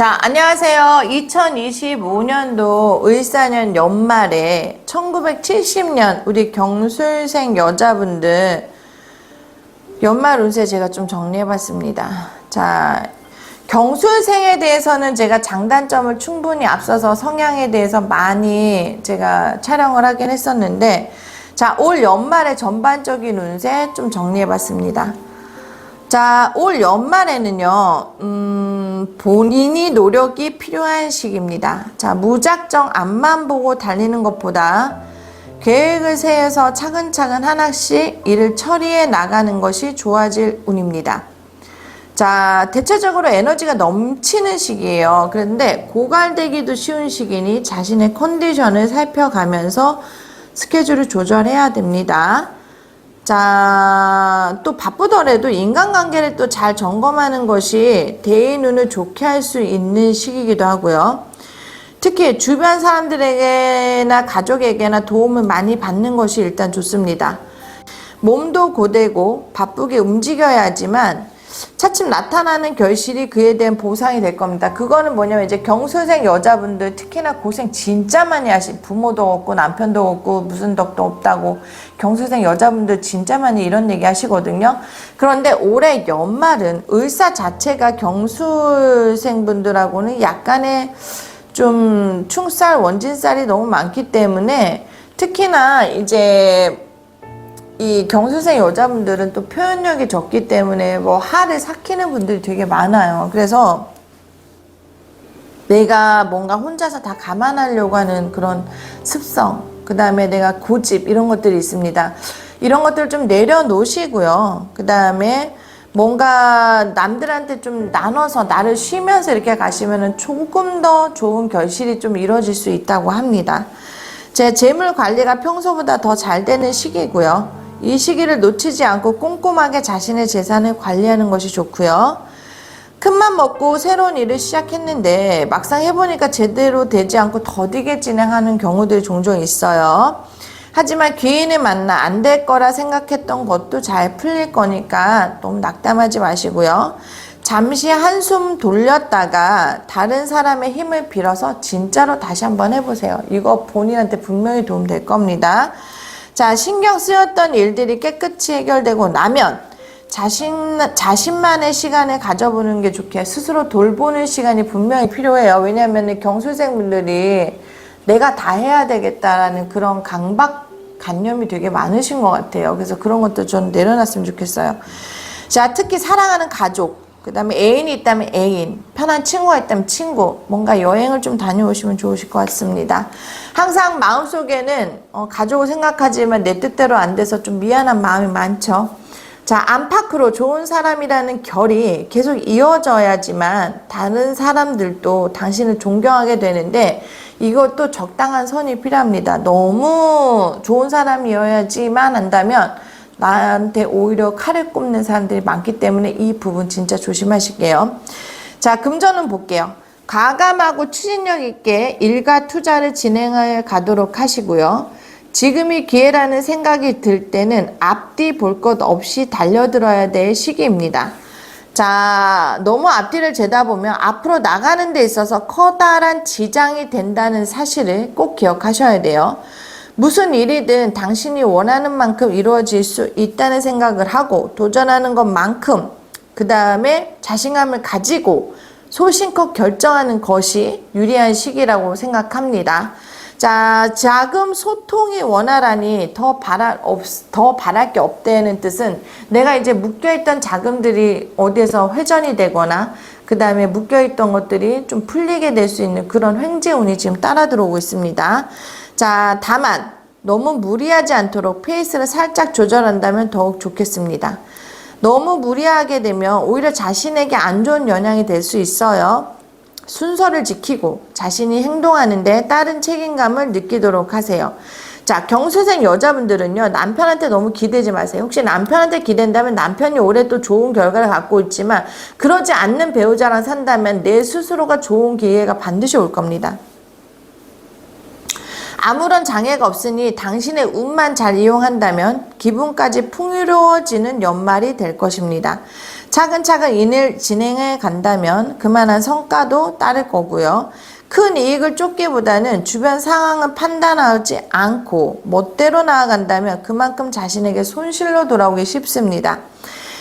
자, 안녕하세요. 2025년도 을사년 연말에 1970년 우리 경술생 여자분들 연말 운세 제가 좀 정리해봤습니다. 자, 경술생에 대해서는 제가 장단점을 충분히 앞서서 성향에 대해서 많이 제가 촬영을 하긴 했었는데, 자, 올 연말의 전반적인 운세 좀 정리해봤습니다. 자, 올 연말에는요, 본인이 노력이 필요한 시기입니다. 자, 무작정 앞만 보고 달리는 것보다 계획을 세워서 차근차근 하나씩 일을 처리해 나가는 것이 좋아질 운입니다. 자, 대체적으로 에너지가 넘치는 시기예요. 그런데 고갈되기도 쉬운 시기니 자신의 컨디션을 살펴가면서 스케줄을 조절해야 됩니다. 자, 또 바쁘더라도 인간관계를 또 잘 점검하는 것이 대인 운을 좋게 할 수 있는 시기이기도 하고요. 특히 주변 사람들에게나 가족에게나 도움을 많이 받는 것이 일단 좋습니다. 몸도 고되고 바쁘게 움직여야 하지만 차츰 나타나는 결실이 그에 대한 보상이 될 겁니다. 그거는 뭐냐면 이제 경술생 여자분들 특히나 고생 진짜 많이 하신, 부모도 없고 남편도 없고 무슨 덕도 없다고 경술생 여자분들 진짜 많이 이런 얘기 하시거든요. 그런데 올해 연말은 을사 자체가 경술생분들하고는 약간의 좀 충살, 원진살이 너무 많기 때문에 특히나 이제 이 경술생 여자분들은 또 표현력이 적기 때문에 뭐 화를 삭히는 분들이 되게 많아요. 그래서 내가 뭔가 혼자서 다 감안하려고 하는 그런 습성, 그 다음에 내가 고집 이런 것들이 있습니다. 이런 것들 좀 내려놓으시고요. 그 다음에 뭔가 남들한테 좀 나눠서 나를 쉬면서 이렇게 가시면은 조금 더 좋은 결실이 좀 이루어질 수 있다고 합니다. 제 재물 관리가 평소보다 더 잘 되는 시기고요. 이 시기를 놓치지 않고 꼼꼼하게 자신의 재산을 관리하는 것이 좋고요. 큰맘 먹고 새로운 일을 시작했는데 막상 해보니까 제대로 되지 않고 더디게 진행하는 경우들이 종종 있어요. 하지만 귀인을 만나 안 될 거라 생각했던 것도 잘 풀릴 거니까 너무 낙담하지 마시고요. 잠시 한숨 돌렸다가 다른 사람의 힘을 빌어서 진짜로 다시 한번 해보세요. 이거 본인한테 분명히 도움 될 겁니다. 자, 신경 쓰였던 일들이 깨끗이 해결되고 나면 자신만의 시간을 가져보는 게 좋게 스스로 돌보는 시간이 분명히 필요해요. 왜냐하면 경술생분들이 내가 다 해야 되겠다라는 그런 강박관념이 되게 많으신 것 같아요. 그래서 그런 것도 좀 내려놨으면 좋겠어요. 자, 특히 사랑하는 가족, 그 다음에 애인이 있다면 애인, 편한 친구가 있다면 친구, 뭔가 여행을 좀 다녀오시면 좋으실 것 같습니다. 항상 마음속에는 가족을 생각하지만 내 뜻대로 안 돼서 좀 미안한 마음이 많죠. 자, 안팎으로 좋은 사람이라는 결이 계속 이어져야지만 다른 사람들도 당신을 존경하게 되는데 이것도 적당한 선이 필요합니다. 너무 좋은 사람이어야지만 한다면 나한테 오히려 칼을 꼽는 사람들이 많기 때문에 이 부분 진짜 조심하실게요. 자, 금전은 볼게요. 과감하고 추진력 있게 일과 투자를 진행해 가도록 하시고요. 지금이 기회라는 생각이 들 때는 앞뒤 볼 것 없이 달려들어야 될 시기입니다. 자, 너무 앞뒤를 재다 보면 앞으로 나가는 데 있어서 커다란 지장이 된다는 사실을 꼭 기억하셔야 돼요. 무슨 일이든 당신이 원하는 만큼 이루어질 수 있다는 생각을 하고 도전하는 것만큼 그 다음에 자신감을 가지고 소신껏 결정하는 것이 유리한 시기라고 생각합니다. 자, 자금 소통이 원활하니 더 바랄 게 없다는 뜻은 내가 이제 묶여있던 자금들이 어디에서 회전이 되거나 그 다음에 묶여있던 것들이 좀 풀리게 될 수 있는 그런 횡재운이 지금 따라 들어오고 있습니다. 자, 다만 너무 무리하지 않도록 페이스를 살짝 조절한다면 더욱 좋겠습니다. 너무 무리하게 되면 오히려 자신에게 안 좋은 영향이 될 수 있어요. 순서를 지키고 자신이 행동하는데 다른 책임감을 느끼도록 하세요. 자, 경술생 여자분들은요, 남편한테 너무 기대지 마세요. 혹시 남편한테 기댄다면 남편이 올해 또 좋은 결과를 갖고 있지만 그러지 않는 배우자랑 산다면 내 스스로가 좋은 기회가 반드시 올 겁니다. 아무런 장애가 없으니 당신의 운만 잘 이용한다면 기분까지 풍요로워지는 연말이 될 것입니다. 차근차근 일을 진행해 간다면 그만한 성과도 따를 거고요. 큰 이익을 쫓기보다는 주변 상황을 판단하지 않고 멋대로 나아간다면 그만큼 자신에게 손실로 돌아오기 쉽습니다.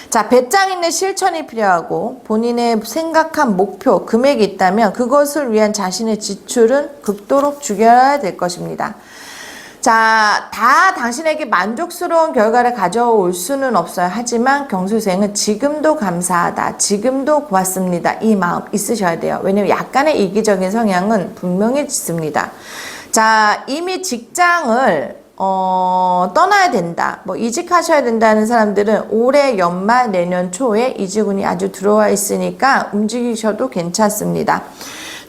자, 배짱 있는 실천이 필요하고 본인의 생각한 목표, 금액이 있다면 그것을 위한 자신의 지출은 극도로 줄여야 될 것입니다. 자, 다 당신에게 만족스러운 결과를 가져올 수는 없어요. 하지만 경수생은 지금도 감사하다, 지금도 고맙습니다, 이 마음 있으셔야 돼요. 왜냐면 약간의 이기적인 성향은 분명히 있습니다. 자, 이미 직장을 떠나야 된다, 뭐 이직하셔야 된다는 사람들은 올해 연말 내년 초에 이직운이 아주 들어와 있으니까 움직이셔도 괜찮습니다.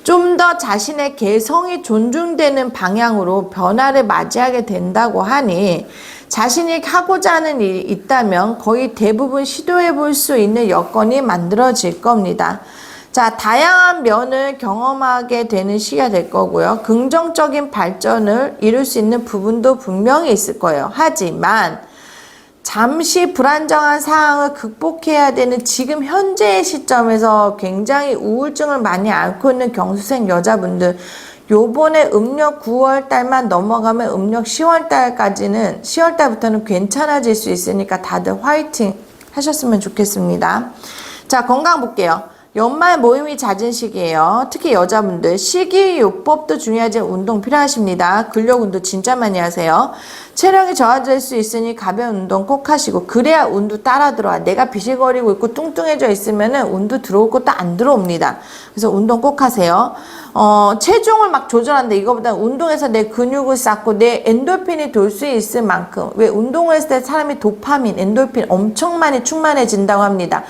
좀 더 자신의 개성이 존중되는 방향으로 변화를 맞이하게 된다고 하니 자신이 하고자 하는 일이 있다면 거의 대부분 시도해 볼 수 있는 여건이 만들어질 겁니다. 자, 다양한 면을 경험하게 되는 시기가 될 거고요. 긍정적인 발전을 이룰 수 있는 부분도 분명히 있을 거예요. 하지만 잠시 불안정한 상황을 극복해야 되는 지금 현재의 시점에서 굉장히 우울증을 많이 앓고 있는 경수생 여자분들, 요번에 음력 9월달만 넘어가면 음력 10월달까지는 10월달부터는 괜찮아질 수 있으니까 다들 화이팅 하셨으면 좋겠습니다. 자, 건강 볼게요. 연말 모임이 잦은 시기예요. 특히 여자분들 식이요법도 중요하지만 운동 필요하십니다. 근력 운동 진짜 많이 하세요. 체력이 저하될 수 있으니 가벼운 운동 꼭 하시고, 그래야 운도 따라 들어와. 내가 비실거리고 있고 뚱뚱해져 있으면은 운도 들어올 것도 안 들어옵니다. 그래서 운동 꼭 하세요. 체중을 막 조절한다, 이거보다 운동해서 내 근육을 쌓고 내 엔돌핀이 돌 수 있을 만큼, 왜 운동을 했을 때 사람이 도파민, 엔돌핀 엄청 많이 충만해진다고 합니다.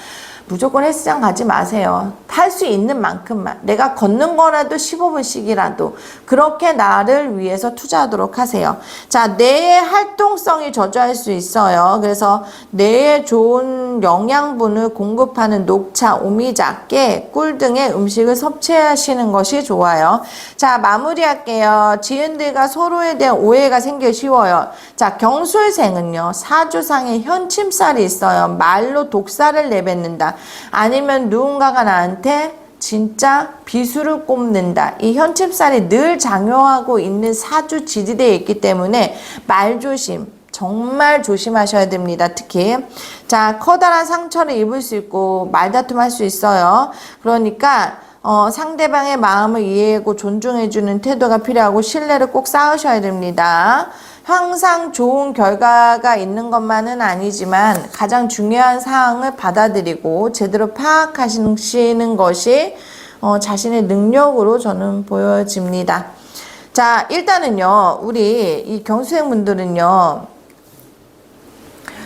무조건 헬스장 가지 마세요. 할 수 있는 만큼만, 내가 걷는 거라도 15분씩이라도 그렇게 나를 위해서 투자하도록 하세요. 자, 뇌의 활동성이 저조할 수 있어요. 그래서 뇌에 좋은 영양분을 공급하는 녹차, 오미자, 깨, 꿀 등의 음식을 섭취하시는 것이 좋아요. 자, 마무리할게요. 지은들과 서로에 대한 오해가 생기기 쉬워요. 자, 경술생은요, 사주상에 현침살이 있어요. 말로 독살을 내뱉는다, 아니면 누군가가 나한테 진짜 비수를 꼽는다, 이 현침살이 늘 장요하고 있는 사주 지지대에 있기 때문에 말조심, 정말 조심하셔야 됩니다. 특히 자, 커다란 상처를 입을 수 있고 말다툼할 수 있어요. 그러니까 상대방의 마음을 이해하고 존중해주는 태도가 필요하고 신뢰를 꼭 쌓으셔야 됩니다. 항상 좋은 결과가 있는 것만은 아니지만 가장 중요한 사항을 받아들이고 제대로 파악하시는 것이 자신의 능력으로 저는 보여집니다. 자, 일단은요, 우리 이 경수생분들은요,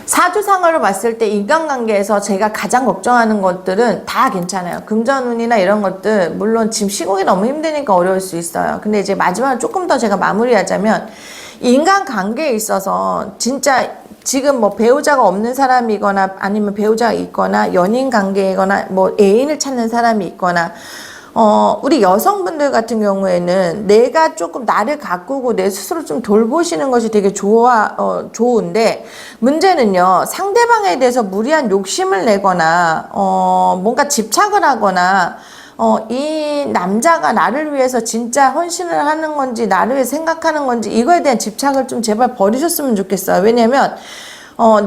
사주상으로 봤을 때 인간관계에서 제가 가장 걱정하는 것들은 다 괜찮아요. 금전운이나 이런 것들, 물론 지금 시국이 너무 힘드니까 어려울 수 있어요. 근데 이제 마지막으로 조금 더 제가 마무리하자면, 인간관계에 있어서 진짜 지금 뭐 배우자가 없는 사람이거나 아니면 배우자가 있거나 연인 관계이거나 뭐 애인을 찾는 사람이 있거나, 우리 여성분들 같은 경우에는 내가 조금 나를 가꾸고 내 스스로 좀 돌보시는 것이 되게 좋은데, 문제는요, 상대방에 대해서 무리한 욕심을 내거나, 뭔가 집착을 하거나, 이 남자가 나를 위해서 진짜 헌신을 하는 건지, 나를 위해 생각하는 건지, 이거에 대한 집착을 좀 제발 버리셨으면 좋겠어요. 왜냐면,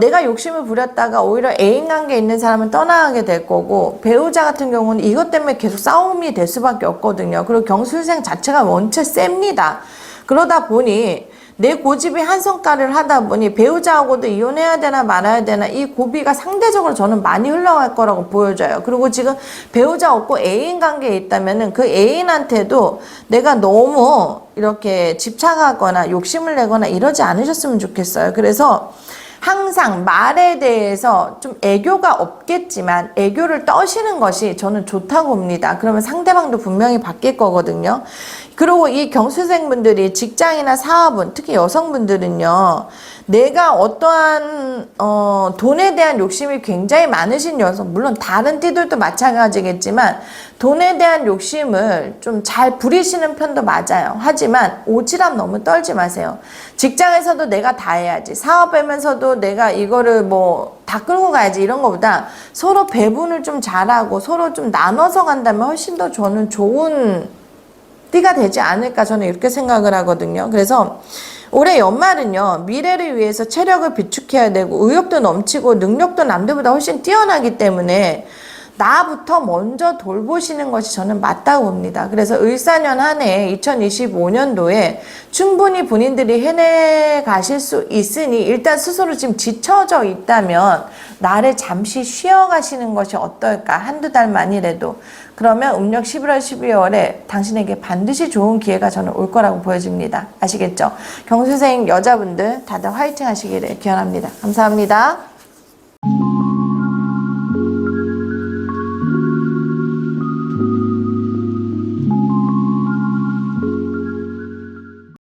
내가 욕심을 부렸다가 오히려 애인 관계에 있는 사람은 떠나가게 될 거고, 배우자 같은 경우는 이것 때문에 계속 싸움이 될 수밖에 없거든요. 그리고 경술생 자체가 원체 셉니다. 그러다 보니 내 고집이 한 성과를 하다 보니 배우자하고도 이혼해야 되나 말아야 되나, 이 고비가 상대적으로 저는 많이 흘러갈 거라고 보여져요. 그리고 지금 배우자 없고 애인 관계에 있다면은 그 애인한테도 내가 너무 이렇게 집착하거나 욕심을 내거나 이러지 않으셨으면 좋겠어요. 그래서 항상 말에 대해서 좀 애교가 없겠지만 애교를 떠시는 것이 저는 좋다고 봅니다. 그러면 상대방도 분명히 바뀔 거거든요. 그리고 이 경수생분들이 직장이나 사업은 특히 여성분들은요, 내가 어떠한 돈에 대한 욕심이 굉장히 많으신 여성, 물론 다른 띠들도 마찬가지겠지만 돈에 대한 욕심을 좀 잘 부리시는 편도 맞아요. 하지만 오지랖 너무 떨지 마세요. 직장에서도 내가 다 해야지, 사업하면서도 내가 이거를 뭐 다 끌고 가야지, 이런 것보다 서로 배분을 좀 잘하고 서로 좀 나눠서 간다면 훨씬 더 저는 좋은 띠가 되지 않을까, 저는 이렇게 생각을 하거든요. 그래서 올해 연말은요, 미래를 위해서 체력을 비축해야 되고 의욕도 넘치고 능력도 남들보다 훨씬 뛰어나기 때문에 나부터 먼저 돌보시는 것이 저는 맞다고 봅니다. 그래서 을사년 한 해 2025년도에 충분히 본인들이 해내 가실 수 있으니 일단 스스로 지금 지쳐져 있다면 나를 잠시 쉬어 가시는 것이 어떨까, 한두 달만이라도. 그러면 음력 11월 12월에 당신에게 반드시 좋은 기회가 저는 올 거라고 보여집니다. 아시겠죠? 경수생 여자분들 다들 화이팅 하시기를 기원합니다. 감사합니다.